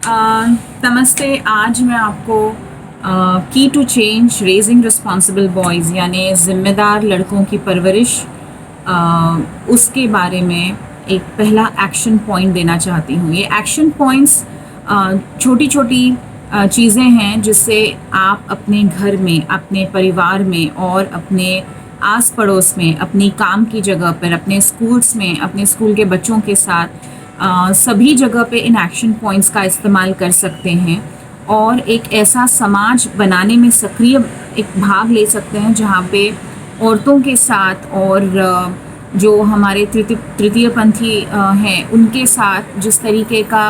नमस्ते। आज मैं आपको key to change raising responsible boys यानी ज़िम्मेदार लड़कों की परवरिश, उसके बारे में एक पहला एक्शन पॉइंट देना चाहती हूँ। ये एक्शन पॉइंट्स छोटी छोटी चीज़ें हैं जिससे आप अपने घर में, अपने परिवार में और अपने आस पड़ोस में, अपनी काम की जगह पर, अपने स्कूल्स में, अपने स्कूल के बच्चों के साथ सभी जगह पे इन एक्शन पॉइंट्स का इस्तेमाल कर सकते हैं और एक ऐसा समाज बनाने में सक्रिय एक भाग ले सकते हैं जहाँ पे औरतों के साथ और जो हमारे तृतीयपंथी हैं उनके साथ जिस तरीके का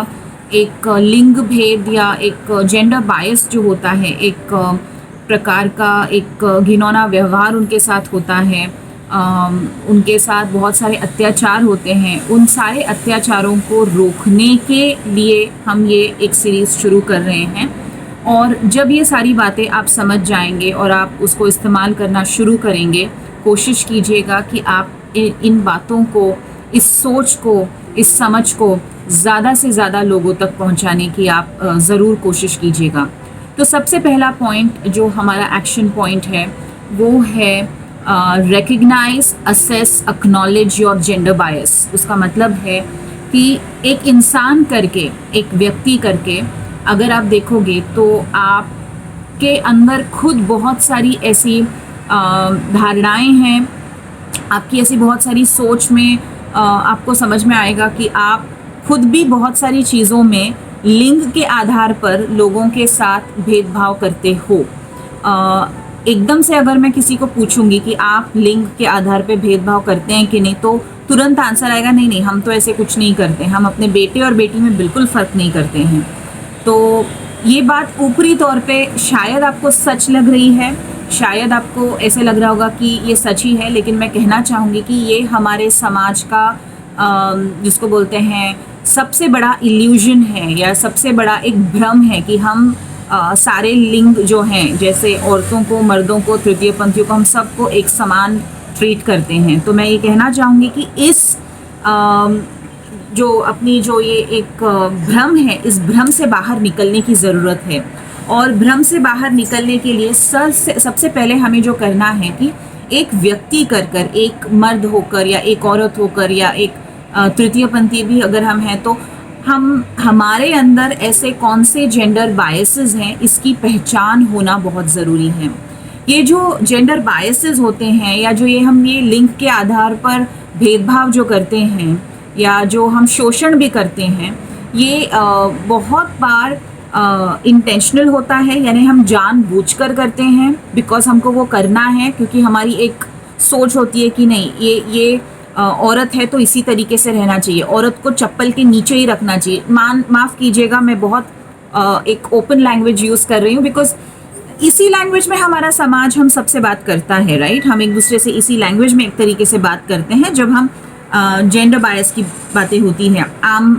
एक लिंग भेद या एक जेंडर बायस जो होता है, एक प्रकार का एक घिनौना व्यवहार उनके साथ होता है, उनके साथ बहुत सारे अत्याचार होते हैं, उन सारे अत्याचारों को रोकने के लिए हम ये एक सीरीज़ शुरू कर रहे हैं। और जब ये सारी बातें आप समझ जाएंगे और आप उसको इस्तेमाल करना शुरू करेंगे, कोशिश कीजिएगा कि आप इन बातों को, इस सोच को, इस समझ को ज़्यादा से ज़्यादा लोगों तक पहुंचाने की आप ज़रूर कोशिश कीजिएगा। तो सबसे पहला पॉइंट जो हमारा एक्शन पॉइंट है वो है recognise, assess, acknowledge your gender bias. उसका मतलब है कि एक इंसान करके, एक व्यक्ति करके अगर आप देखोगे तो आपके अंदर खुद बहुत सारी ऐसी धारणाएं हैं, आपकी ऐसी बहुत सारी सोच में आपको समझ में आएगा कि आप खुद भी बहुत सारी चीज़ों में लिंग के आधार पर लोगों के साथ भेदभाव करते हो। एकदम से अगर मैं किसी को पूछूंगी कि आप लिंग के आधार पे भेदभाव करते हैं कि नहीं, तो तुरंत आंसर आएगा नहीं नहीं, हम तो ऐसे कुछ नहीं करते, हम अपने बेटे और बेटी में बिल्कुल फ़र्क नहीं करते हैं। तो ये बात ऊपरी तौर पे शायद आपको सच लग रही है, शायद आपको ऐसे लग रहा होगा कि ये सच ही है, लेकिन मैं कहना चाहूँगी कि ये हमारे समाज का जिसको बोलते हैं सबसे बड़ा इल्यूजन है या सबसे बड़ा एक भ्रम है कि हम सारे लिंग जो हैं, जैसे औरतों को, मर्दों को, तृतीय पंथियों को, हम सबको एक समान ट्रीट करते हैं। तो मैं ये कहना चाहूँगी कि इस जो अपनी जो ये एक भ्रम है, इस भ्रम से बाहर निकलने की ज़रूरत है। और भ्रम से बाहर निकलने के लिए सबसे पहले हमें जो करना है कि एक व्यक्ति कर एक मर्द होकर या एक औरत होकर या एक तृतीयपंथी भी अगर हम हैं, तो हमारे अंदर ऐसे कौन से जेंडर बायसेस हैं, इसकी पहचान होना बहुत ज़रूरी है। ये जो जेंडर बायसेस होते हैं या जो ये लिंग के आधार पर भेदभाव जो करते हैं या जो हम शोषण भी करते हैं, ये बहुत बार इंटेंशनल होता है, यानी हम जानबूझकर करते हैं बिकॉज हमको वो करना है, क्योंकि हमारी एक सोच होती है कि नहीं, ये औरत है तो इसी तरीके से रहना चाहिए, औरत को चप्पल के नीचे ही रखना चाहिए। माफ़ कीजिएगा, मैं बहुत एक ओपन लैंग्वेज यूज़ कर रही हूँ बिकॉज इसी लैंग्वेज में हमारा समाज हम सबसे बात करता है, राइट। हम एक दूसरे से इसी लैंग्वेज में एक तरीके से बात करते हैं जब हम जेंडर बायस की बातें होती हैं आम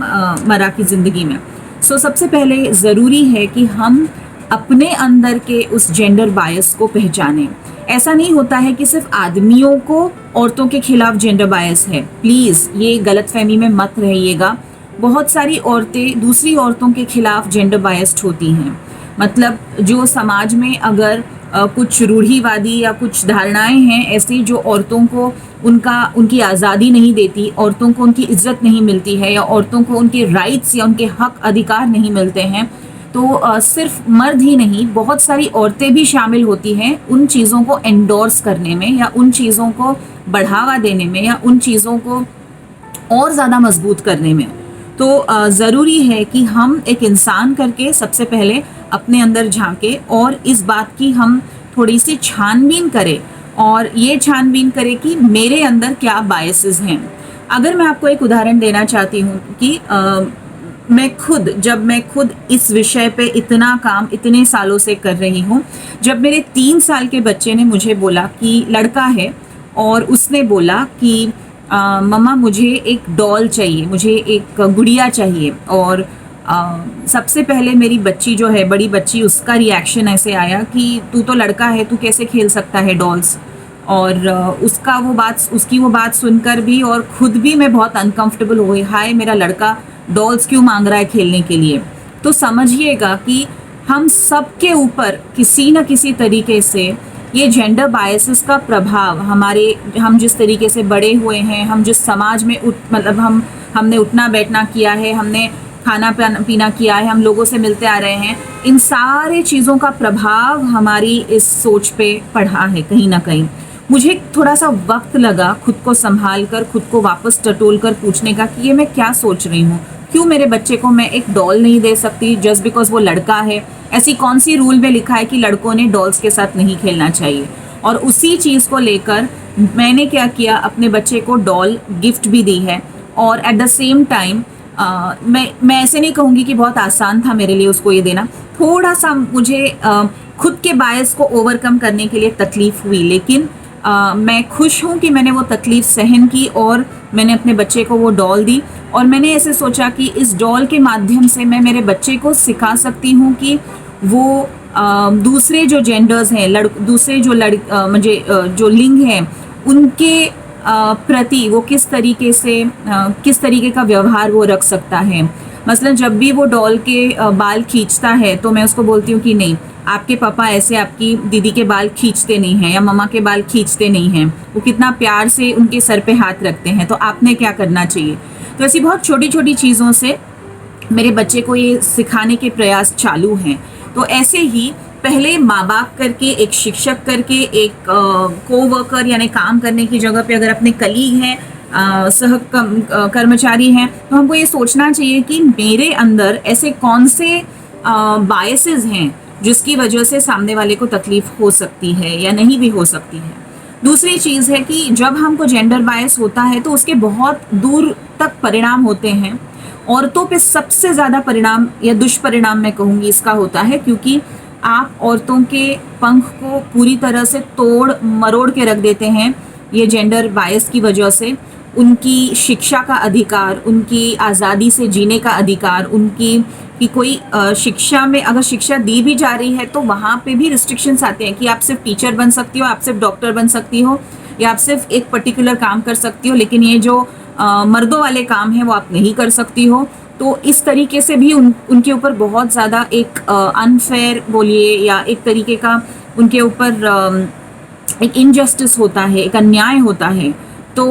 मरा की ज़िंदगी में। सो सबसे पहले ज़रूरी है कि हम अपने अंदर के उस जेंडर बायस को पहचानें। ऐसा नहीं होता है कि सिर्फ आदमियों को औरतों के खिलाफ जेंडर बायस है, प्लीज़ ये गलतफहमी में मत रहिएगा। बहुत सारी औरतें दूसरी औरतों के खिलाफ जेंडर बायस्ड होती हैं। मतलब जो समाज में अगर कुछ रूढ़िवादी या कुछ धारणाएं हैं ऐसी जो औरतों को उनकी आज़ादी नहीं देती, औरतों को उनकी इज्जत नहीं मिलती है या औरतों को उनके राइट्स या उनके हक अधिकार नहीं मिलते हैं, तो सिर्फ मर्द ही नहीं, बहुत सारी औरतें भी शामिल होती हैं उन चीज़ों को एंडोर्स करने में या उन चीज़ों को बढ़ावा देने में या उन चीज़ों को और ज़्यादा मजबूत करने में। तो ज़रूरी है कि हम एक इंसान करके सबसे पहले अपने अंदर झांके और इस बात की हम थोड़ी सी छानबीन करें और ये छानबीन करें कि मेरे अंदर क्या बायसेस हैं। अगर मैं आपको एक उदाहरण देना चाहती हूँ कि जब मैं खुद इस विषय पे इतना काम इतने सालों से कर रही हूँ, जब मेरे 3 साल के बच्चे ने मुझे बोला कि लड़का है और उसने बोला कि मम्मा मुझे एक डॉल चाहिए, मुझे एक गुड़िया चाहिए, और सबसे पहले मेरी बच्ची जो है, बड़ी बच्ची, उसका रिएक्शन ऐसे आया कि तू तो लड़का है, तू कैसे खेल सकता है डॉल्स। और उसकी वो बात सुनकर भी और खुद भी मैं बहुत अनकंफर्टेबल हो गई। हाय, मेरा लड़का डॉल्स क्यों मांग रहा है खेलने के लिए। तो समझिएगा कि हम सबके ऊपर किसी न किसी तरीके से ये जेंडर बायसेस का प्रभाव हम जिस तरीके से बड़े हुए हैं, हम जिस समाज में मतलब हमने उठना बैठना किया है, हमने खाना पीना किया है, हम लोगों से मिलते आ रहे हैं, इन सारे चीज़ों का प्रभाव हमारी इस सोच पे पड़ा है कहीं ना कहीं। मुझे थोड़ा सा वक्त लगा खुद को संभाल कर, खुद को वापस टटोल कर पूछने का कि ये मैं क्या सोच रही हूँ। क्यों मेरे बच्चे को मैं एक डॉल नहीं दे सकती जस्ट बिकॉज वो लड़का है? ऐसी कौन सी रूल में लिखा है कि लड़कों ने डॉल्स के साथ नहीं खेलना चाहिए? और उसी चीज़ को लेकर मैंने क्या किया, अपने बच्चे को डॉल गिफ्ट भी दी है। और एट द सेम टाइम मैं ऐसे नहीं कहूँगी कि बहुत आसान था मेरे लिए उसको ये देना। थोड़ा सा मुझे खुद के बायस को ओवरकम करने के लिए तकलीफ़ हुई, लेकिन मैं खुश हूँ कि मैंने वो तकलीफ़ सहन की और मैंने अपने बच्चे को वो डॉल दी। और मैंने ऐसे सोचा कि इस डॉल के माध्यम से मैं मेरे बच्चे को सिखा सकती हूँ कि वो दूसरे जो जेंडर्स हैं, दूसरे जो लिंग हैं, उनके प्रति वो किस तरीके से किस तरीके का व्यवहार वो रख सकता है। मसलन जब भी वो डॉल के बाल खींचता है तो मैं उसको बोलती हूँ कि नहीं, आपके पापा ऐसे आपकी दीदी के बाल खींचते नहीं हैं या मम्मा के बाल खींचते नहीं हैं, वो कितना प्यार से उनके सर पे हाथ रखते हैं, तो आपने क्या करना चाहिए। तो ऐसी बहुत छोटी छोटी चीज़ों से मेरे बच्चे को ये सिखाने के प्रयास चालू हैं। तो ऐसे ही पहले माँ बाप करके, एक शिक्षक करके, एक कोवर्कर यानी काम करने की जगह पे अगर अपने कलीग हैं, कर्मचारी हैं, तो हमको ये सोचना चाहिए कि मेरे अंदर ऐसे कौन से बायसेस हैं जिसकी वजह से सामने वाले को तकलीफ हो सकती है या नहीं भी हो सकती है। दूसरी चीज़ है कि जब हमको जेंडर बायस होता है तो उसके बहुत दूर तक परिणाम होते हैं। औरतों पे सबसे ज़्यादा परिणाम या दुष्परिणाम मैं कहूँगी इसका होता है, क्योंकि आप औरतों के पंख को पूरी तरह से तोड़ मरोड़ के रख देते हैं ये जेंडर बायस की वजह से। उनकी शिक्षा का अधिकार, उनकी आज़ादी से जीने का अधिकार, उनकी कि कोई शिक्षा में अगर शिक्षा दी भी जा रही है तो वहाँ पे भी रिस्ट्रिक्शंस आते हैं कि आप सिर्फ टीचर बन सकती हो, आप सिर्फ डॉक्टर बन सकती हो, या आप सिर्फ एक पर्टिकुलर काम कर सकती हो, लेकिन ये जो मर्दों वाले काम हैं वो आप नहीं कर सकती हो। तो इस तरीके से भी उनके ऊपर बहुत ज़्यादा एक अनफेयर बोलिए या एक तरीके का उनके ऊपर एक इनजस्टिस होता है, एक अन्याय होता है। तो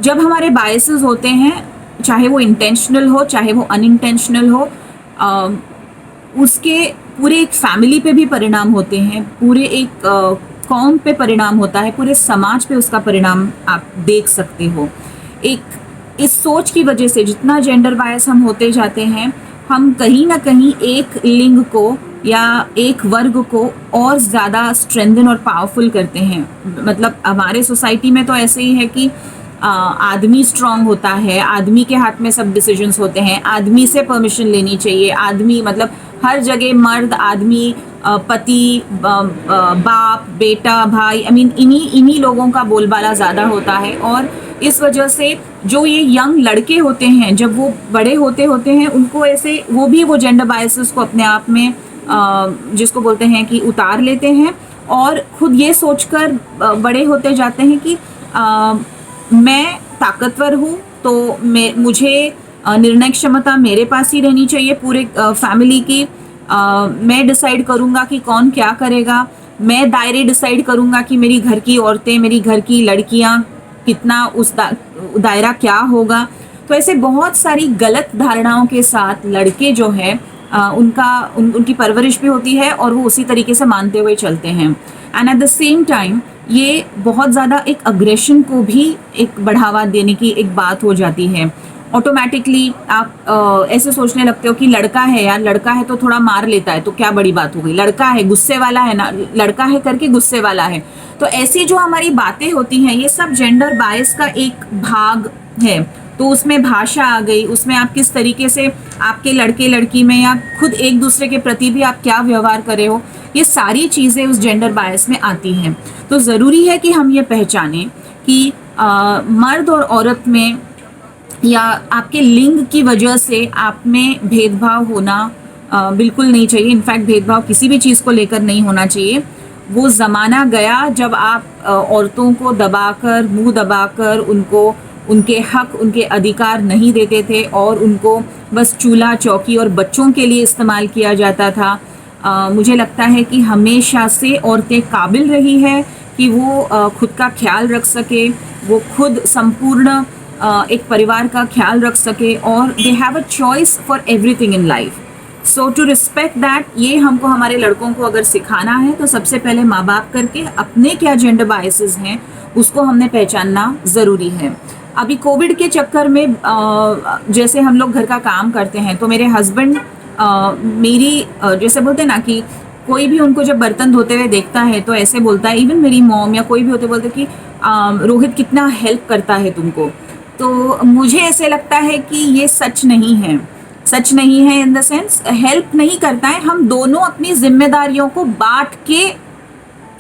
जब हमारे बायसेस होते हैं, चाहे वो इंटेंशनल हो चाहे वो अनइंटेंशनल हो, उसके पूरे एक फैमिली पे भी परिणाम होते हैं, पूरे एक कौम पे परिणाम होता है, पूरे समाज पे उसका परिणाम आप देख सकते हो। एक इस सोच की वजह से जितना जेंडर बायस हम होते जाते हैं, हम कहीं ना कहीं एक लिंग को या एक वर्ग को और ज़्यादा स्ट्रेंथन और पावरफुल करते हैं। मतलब हमारे सोसाइटी में तो ऐसे ही है कि आदमी स्ट्रांग होता है, आदमी के हाथ में सब डिसीजंस होते हैं, आदमी से परमिशन लेनी चाहिए, आदमी मतलब हर जगह मर्द, आदमी, पति, बाप, बेटा, भाई, आई मीन इन्हीं लोगों का बोलबाला ज़्यादा होता है। और इस वजह से जो ये यंग लड़के होते हैं, जब वो बड़े होते हैं, उनको ऐसे वो जेंडर बायसेस को अपने आप में जिसको बोलते हैं कि उतार लेते हैं और खुद ये सोचकर बड़े होते जाते हैं कि मैं ताकतवर हूँ तो मुझे निर्णय क्षमता मेरे पास ही रहनी चाहिए पूरे फैमिली की। मैं डिसाइड करूँगा कि कौन क्या करेगा, मैं दायरे डिसाइड करूँगा कि मेरी घर की औरतें, मेरी घर की लड़कियाँ कितना उस दायरा क्या होगा। तो ऐसे बहुत सारी गलत धारणाओं के साथ लड़के जो है उनकी परवरिश भी होती है और वो उसी तरीके से मानते हुए चलते हैं। And at the same time ये बहुत ज़्यादा एक अग्रेशन को भी एक बढ़ावा देने की एक बात हो जाती है। ऑटोमेटिकली आप ऐसे सोचने लगते हो कि लड़का है यार, लड़का है तो थोड़ा मार लेता है तो क्या बड़ी बात हो गई, लड़का है गुस्से वाला है ना, लड़का है करके गुस्से वाला है। तो ऐसी जो हमारी बातें होती हैं ये सब जेंडर बायस का एक भाग है। तो उसमें भाषा आ गई, उसमें आप किस तरीके से आपके लड़के लड़की में या खुद एक दूसरे के प्रति भी आप क्या व्यवहार कर रहे हो, ये सारी चीज़ें उस जेंडर बायस में आती हैं। तो ज़रूरी है कि हम ये पहचानें कि मर्द और औरत में या आपके लिंग की वजह से आप में भेदभाव होना बिल्कुल नहीं चाहिए। इनफैक्ट भेदभाव किसी भी चीज़ को लेकर नहीं होना चाहिए। वो ज़माना गया जब आप औरतों को दबाकर, मुंह दबाकर उनको उनके हक, उनके अधिकार नहीं देते थे और उनको बस चूल्हा चौकी और बच्चों के लिए इस्तेमाल किया जाता था। मुझे लगता है कि हमेशा से औरतें काबिल रही है कि वो खुद का ख्याल रख सके, वो खुद संपूर्ण एक परिवार का ख्याल रख सके और they have a choice for everything in life. So to respect that, ये हमको हमारे लड़कों को अगर सिखाना है तो सबसे पहले माँ बाप करके अपने क्या जेंडर बायसेस हैं उसको हमने पहचानना ज़रूरी है। अभी कोविड के चक्कर में जैसे हम लोग घर का काम करते हैं तो मेरे हस्बैंड मेरी जैसे बोलते हैं ना कि कोई भी उनको जब बर्तन धोते हुए देखता है तो ऐसे बोलता है, इवन मेरी मॉम या कोई भी होते बोलते कि रोहित कितना हेल्प करता है तुमको। तो मुझे ऐसे लगता है कि ये सच नहीं है, सच नहीं है इन द सेंस हेल्प नहीं करता है, हम दोनों अपनी जिम्मेदारियों को बांट के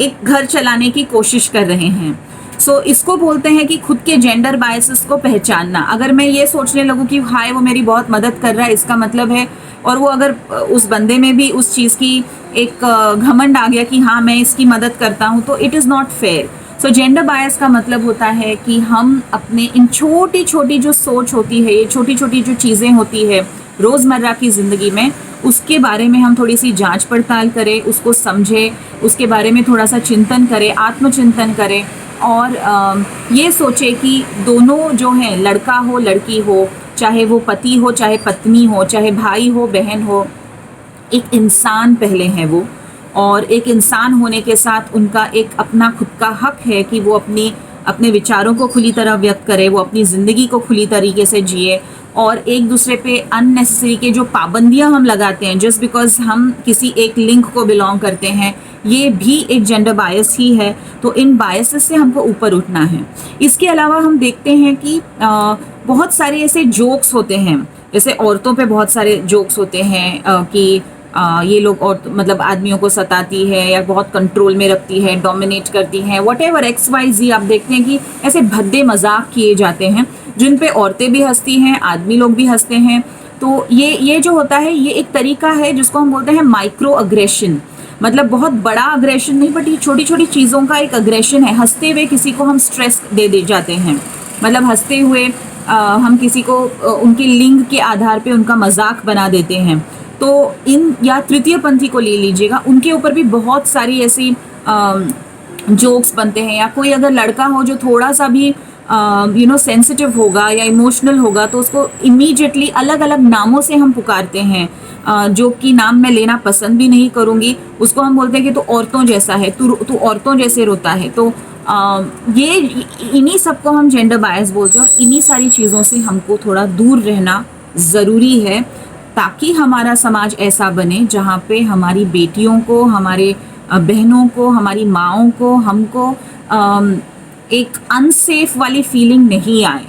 एक घर चलाने की कोशिश कर रहे हैं। सो इसको बोलते हैं कि खुद के जेंडर बायसेस को पहचानना। अगर मैं ये सोचने लगूँ कि हाय वो मेरी बहुत मदद कर रहा है, इसका मतलब है, और वो अगर उस बंदे में भी उस चीज़ की एक घमंड आ गया कि हाँ मैं इसकी मदद करता हूँ, तो it is not fair. So gender bias का मतलब होता है कि हम अपने इन छोटी छोटी जो सोच होती है, ये छोटी छोटी जो चीज़ें होती है रोज़मर्रा की ज़िंदगी में, उसके बारे में हम थोड़ी सी जांच पड़ताल करें, उसको समझें, उसके बारे में थोड़ा सा चिंतन करें, आत्मचिंतन करें और ये सोचे कि दोनों जो हैं, लड़का हो लड़की हो, चाहे वो पति हो चाहे पत्नी हो, चाहे भाई हो बहन हो, एक इंसान पहले हैं वो, और एक इंसान होने के साथ उनका एक अपना खुद का हक है कि वो अपने विचारों को खुली तरह व्यक्त करे, वो अपनी ज़िंदगी को खुली तरीके से जिए। और एक दूसरे पे अननेसेसरी के जो पाबंदियां हम लगाते हैं जस्ट बिकॉज हम किसी एक लिंक को बिलोंग करते हैं, ये भी एक जेंडर बायस ही है। तो इन बायसेस से हमको ऊपर उठना है। इसके अलावा हम देखते हैं कि बहुत सारे ऐसे जोक्स होते हैं, जैसे औरतों पे बहुत सारे जोक्स होते हैं कि ये लोग और मतलब आदमियों को सताती है या बहुत कंट्रोल में रखती है, डोमिनेट करती हैं, व्हाटएवर XYZ। आप देखते हैं कि ऐसे भद्दे मजाक किए जाते हैं जिन पे औरतें भी हंसती हैं, आदमी लोग भी हंसते हैं। तो ये जो होता है ये एक तरीका है जिसको हम बोलते हैं माइक्रो अग्रेशन। मतलब बहुत बड़ा अग्रेशन नहीं, बट ये छोटी छोटी चीज़ों का एक अग्रेशन है। हंसते हुए किसी को हम स्ट्रेस दे जाते हैं, मतलब हंसते हुए हम किसी को उनके लिंग के आधार पे उनका मजाक बना देते हैं। तो इन या तृतीय पंथी को ले लीजिएगा, उनके ऊपर भी बहुत सारी ऐसी जोक्स बनते हैं। या कोई अगर लड़का हो जो थोड़ा सा भी सेंसिटिव होगा या इमोशनल होगा तो उसको इमीडिएटली अलग अलग नामों से हम पुकारते हैं, जो कि नाम मैं लेना पसंद भी नहीं करूँगी। उसको हम बोलते हैं कि तू औरतों जैसा है, तू औरतों जैसे रोता है। तो ये इन्हीं सबको हम जेंडर बायस बोलते हैं और इन्हीं सारी चीज़ों से हमको थोड़ा दूर रहना ज़रूरी है ताकि हमारा समाज ऐसा बने जहाँ पे हमारी बेटियों को, हमारे बहनों को, हमारी माँओं को, हमको एक अनसेफ वाली फीलिंग नहीं आए।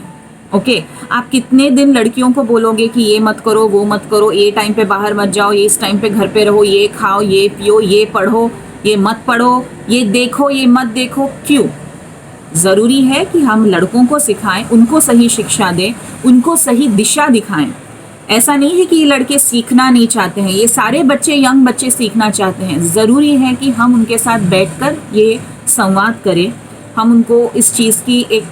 ओके आप कितने दिन लड़कियों को बोलोगे कि ये मत करो, वो मत करो, ये टाइम पे बाहर मत जाओ, ये इस टाइम पे घर पे रहो, ये खाओ, ये पियो, ये पढ़ो, ये मत पढ़ो, ये देखो, ये मत देखो। क्यों? ज़रूरी है कि हम लड़कों को सिखाएं, उनको सही शिक्षा दें, उनको सही दिशा दिखाएं। ऐसा नहीं है कि ये लड़के सीखना नहीं चाहते हैं, ये सारे बच्चे, यंग बच्चे सीखना चाहते हैं। ज़रूरी है कि हम उनके साथ बैठकर ये संवाद करें, हम उनको इस चीज़ की एक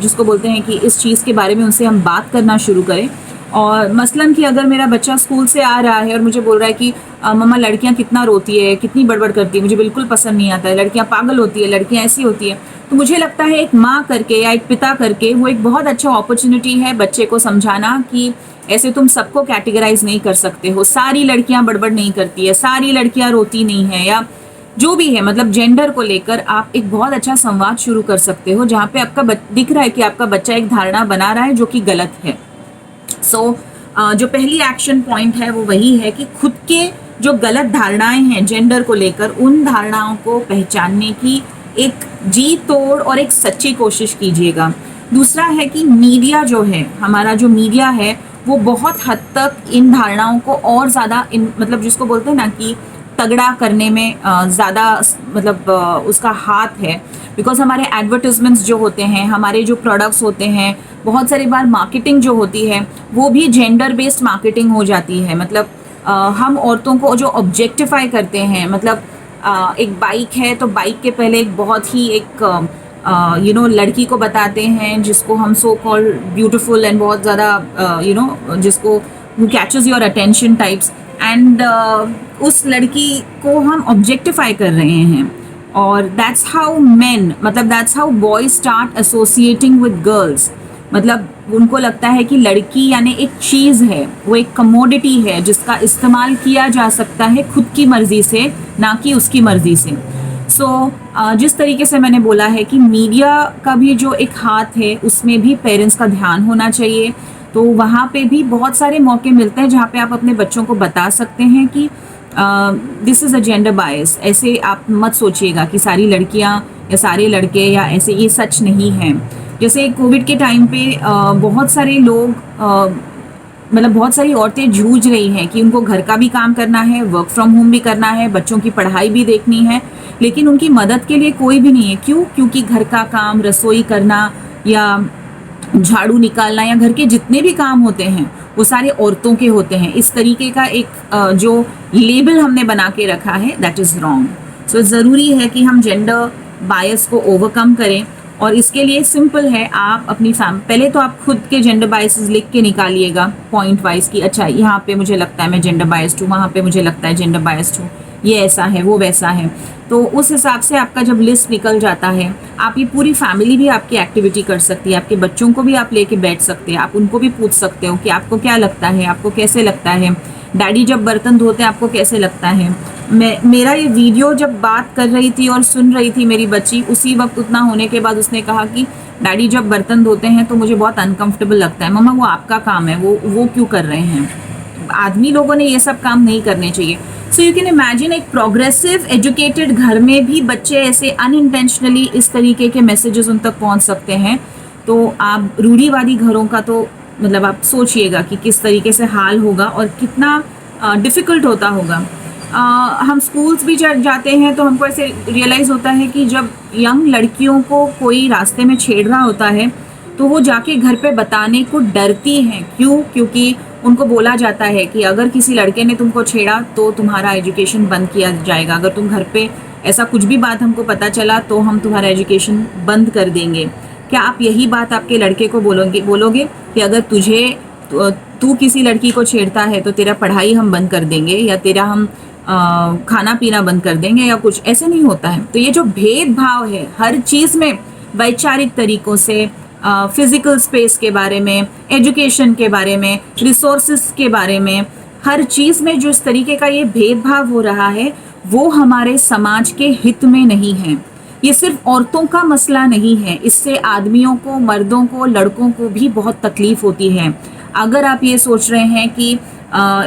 जिसको बोलते हैं कि इस चीज़ के बारे में उनसे हम बात करना शुरू करें। और मसलन कि अगर मेरा बच्चा स्कूल से आ रहा है और मुझे बोल रहा है कि मम्मा लड़कियां कितना रोती है, कितनी बड़बड़ करती है, मुझे बिल्कुल पसंद नहीं आता है, लड़कियां पागल होती है, लड़कियां ऐसी होती है, तो मुझे लगता है एक माँ करके या एक पिता करके वो एक बहुत अच्छा अपॉर्चुनिटी है बच्चे को समझाना कि ऐसे तुम सबको कैटेगराइज नहीं कर सकते हो, सारी लड़कियां बड़बड़ नहीं करती है, सारी लड़कियां रोती नहीं है, या जो भी है, मतलब जेंडर को लेकर आप एक बहुत अच्छा संवाद शुरू कर सकते हो जहाँ पे आपका दिख रहा है कि आपका बच्चा एक धारणा बना रहा है जो कि गलत है। सो जो पहली एक्शन पॉइंट है वो वही है कि खुद के जो गलत धारणाएं हैं जेंडर को लेकर, उन धारणाओं को पहचानने की एक जी तोड़ और एक सच्ची कोशिश कीजिएगा। दूसरा है कि मीडिया जो है, हमारा जो मीडिया है वो बहुत हद तक इन धारणाओं को और ज़्यादा मतलब जिसको बोलते हैं ना कि तगड़ा करने में ज़्यादा मतलब उसका हाथ है। बिकॉज हमारे एडवर्टिजमेंट्स जो होते हैं, हमारे जो प्रोडक्ट्स होते हैं, बहुत सारी बार मार्केटिंग जो होती है वो भी जेंडर बेस्ड मार्केटिंग हो जाती है। मतलब हम औरतों को जो ऑब्जेक्टिफाई करते हैं, मतलब एक बाइक है तो बाइक के पहले एक बहुत ही एक लड़की को बताते हैं जिसको हम सो कॉल्ड ब्यूटीफुल एंड बहुत ज़्यादा जिसको catches your attention types, and उस लड़की को हम ऑब्जेक्टिफाई कर रहे हैं। और that's how boys start associating with girls. मतलब उनको लगता है कि लड़की यानी एक चीज़ है, वो एक कमोडिटी है जिसका इस्तेमाल किया जा सकता है खुद की मर्ज़ी से, ना कि उसकी मर्ज़ी से। जिस तरीके से मैंने बोला है कि मीडिया का भी जो एक हाथ है उसमें भी पेरेंट्स का ध्यान होना चाहिए। तो वहाँ पे भी बहुत सारे मौके मिलते हैं जहाँ पे आप अपने बच्चों को बता सकते हैं कि this is a gender bias. ऐसे आप मत सोचिएगा कि सारी लड़कियाँ या सारे लड़के या ऐसे, ये सच नहीं है। जैसे कोविड के टाइम पे बहुत सारे लोग मतलब बहुत सारी औरतें जूझ रही हैं कि उनको घर का भी काम करना है, वर्क फ्रॉम होम भी करना है, बच्चों की पढ़ाई भी देखनी है, लेकिन उनकी मदद के लिए कोई भी नहीं है। क्यों? क्योंकि घर का काम, रसोई करना या झाड़ू निकालना या घर के जितने भी काम होते हैं वो सारे औरतों के होते हैं। इस तरीके का एक जो लेबल हमने बना के रखा है, दैट इज़ रॉन्ग। सो ज़रूरी है कि हम जेंडर बायस को ओवरकम करें, और इसके लिए सिंपल है, आप अपनी पहले तो आप खुद के जेंडर बायसेस लिख के निकालिएगा पॉइंट वाइज कि अच्छा यहाँ पे मुझे लगता है मैं जेंडर बायस्ड हूँ, वहाँ पे मुझे लगता है जेंडर बायस्ड हूँ, ये ऐसा है वो वैसा है। तो उस हिसाब से आपका जब लिस्ट निकल जाता है, आप ये पूरी फैमिली भी आपकी एक्टिविटी कर सकती है, आपके बच्चों को भी आप लेके बैठ सकते हैं, आप उनको भी पूछ सकते हो कि आपको क्या लगता है, आपको कैसे लगता है, डैडी जब बर्तन धोते हैं आपको कैसे लगता है। मेरा ये वीडियो जब बात कर रही थी और सुन रही थी मेरी बच्ची, उसी वक्त उतना होने के बाद उसने कहा कि डैडी जब बर्तन धोते हैं तो मुझे बहुत अनकंफर्टेबल लगता है। मम्मा वो आपका काम है, वो क्यों कर रहे हैं? आदमी लोगों ने ये सब काम नहीं करने चाहिए। सो यू कैन इमेजिन, एक प्रोग्रेसिव एजुकेटेड घर में भी बच्चे ऐसे अनइंटेंशनली इस तरीके के मैसेजेस उन तक पहुंच सकते हैं। तो आप रूढ़िवादी घरों का तो मतलब आप सोचिएगा कि किस तरीके से हाल होगा और कितना डिफ़िकल्ट होता होगा। हम स्कूल्स भी जाते हैं तो हमको ऐसे रियलाइज़ होता है कि जब यंग लड़कियों को कोई रास्ते में छेड़ रहा होता है तो वो जाके घर पे बताने को डरती हैं। क्यों? क्योंकि उनको बोला जाता है कि अगर किसी लड़के ने तुमको छेड़ा तो तुम्हारा एजुकेशन बंद किया जाएगा, अगर तुम घर पे ऐसा कुछ भी बात हमको पता चला तो हम तुम्हारा एजुकेशन बंद कर देंगे। क्या आप यही बात आपके लड़के को बोलोगे कि अगर तू किसी लड़की को छेड़ता है तो तेरा पढ़ाई हम बंद कर देंगे, या तेरा हम खाना पीना बंद कर देंगे, या कुछ? ऐसे नहीं होता है। तो ये जो भेदभाव है हर चीज़ में, वैचारिक तरीकों से, फिजिकल स्पेस के बारे में, एजुकेशन के बारे में, रिसोर्सेज के बारे में, हर चीज़ में जो इस तरीके का ये भेदभाव हो रहा है वो हमारे समाज के हित में नहीं है। ये सिर्फ औरतों का मसला नहीं है, इससे आदमियों को, मर्दों को, लड़कों को भी बहुत तकलीफ होती है। अगर आप ये सोच रहे हैं कि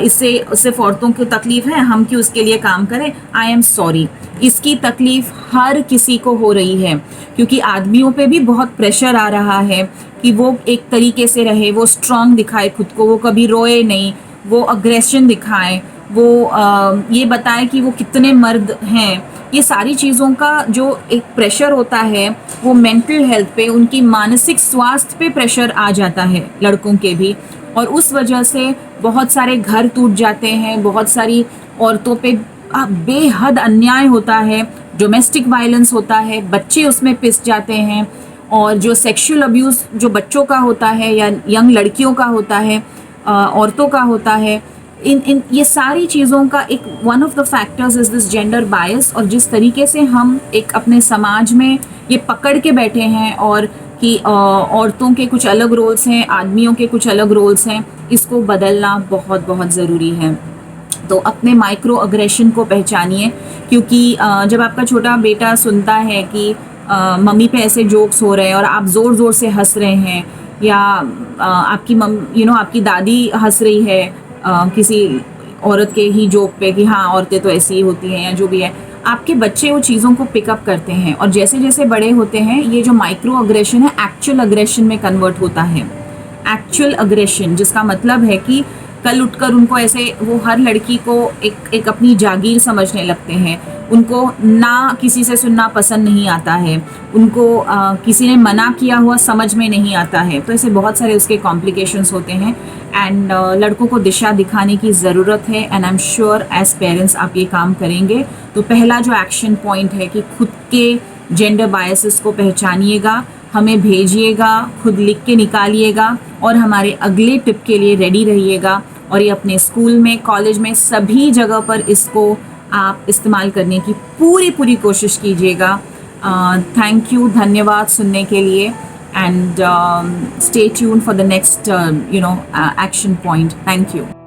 इससे सिर्फ औरतों को तकलीफ है, हम क्यों इसके लिए काम करें, आई एम सॉरी, इसकी तकलीफ हर किसी को हो रही है। क्योंकि आदमियों पे भी बहुत प्रेशर आ रहा है कि वो एक तरीके से रहे, वो स्ट्रांग दिखाए खुद को, वो कभी रोए नहीं, वो अग्रेशन दिखाए, वो ये बताए कि वो कितने मर्द हैं। ये सारी चीज़ों का जो एक प्रेशर होता है वो मेंटल हेल्थ पे, उनकी मानसिक स्वास्थ्य पे प्रेशर आ जाता है लड़कों के भी, और उस वजह से बहुत सारे घर टूट जाते हैं, बहुत सारी औरतों पे बेहद अन्याय होता है, डोमेस्टिक वायलेंस होता है, बच्चे उसमें पिस जाते हैं, और जो सेक्सुअल अब्यूज़ जो बच्चों का होता है या यंग लड़कियों का होता है, औरतों का होता है, इन ये सारी चीज़ों का एक one of the factors is this gender bias. और जिस तरीके से हम एक अपने समाज में ये पकड़ के बैठे हैं और कि औरतों के कुछ अलग रोल्स हैं, आदमियों के कुछ अलग रोल्स हैं, इसको बदलना बहुत बहुत ज़रूरी है। तो अपने माइक्रो अग्रेशन को पहचानिए, क्योंकि जब आपका छोटा बेटा सुनता है कि मम्मी पे ऐसे जोक्स हो रहे हैं और आप ज़ोर ज़ोर से हंस रहे हैं, या आपकी दादी हंस रही है किसी औरत के ही जोक पे कि हाँ औरतें तो ऐसी ही होती हैं, या जो भी है, आपके बच्चे वो चीज़ों को पिकअप करते हैं, और जैसे जैसे बड़े होते हैं ये जो माइक्रो अग्रेशन है एक्चुअल अग्रेशन में कन्वर्ट होता है। एक्चुअल अग्रेशन जिसका मतलब है कि कल उठकर उनको ऐसे, वो हर लड़की को एक अपनी जागीर समझने लगते हैं, उनको ना किसी से सुनना पसंद नहीं आता है, उनको किसी ने मना किया हुआ समझ में नहीं आता है। तो ऐसे बहुत सारे उसके कॉम्प्लिकेशंस होते हैं, एंड लड़कों को दिशा दिखाने की ज़रूरत है, and I am sure as parents आप ये काम करेंगे। तो पहला जो एक्शन पॉइंट है कि खुद के जेंडर बायसेस को पहचानिएगा, हमें भेजिएगा, खुद लिख के निकालिएगा और हमारे अगले टिप के लिए रेडी रहिएगा। और ये अपने स्कूल में, कॉलेज में, सभी जगह पर इसको आप इस्तेमाल करने की पूरी कोशिश कीजिएगा। थैंक यू, धन्यवाद सुनने के लिए, and stay tune for the next action point. Thank you.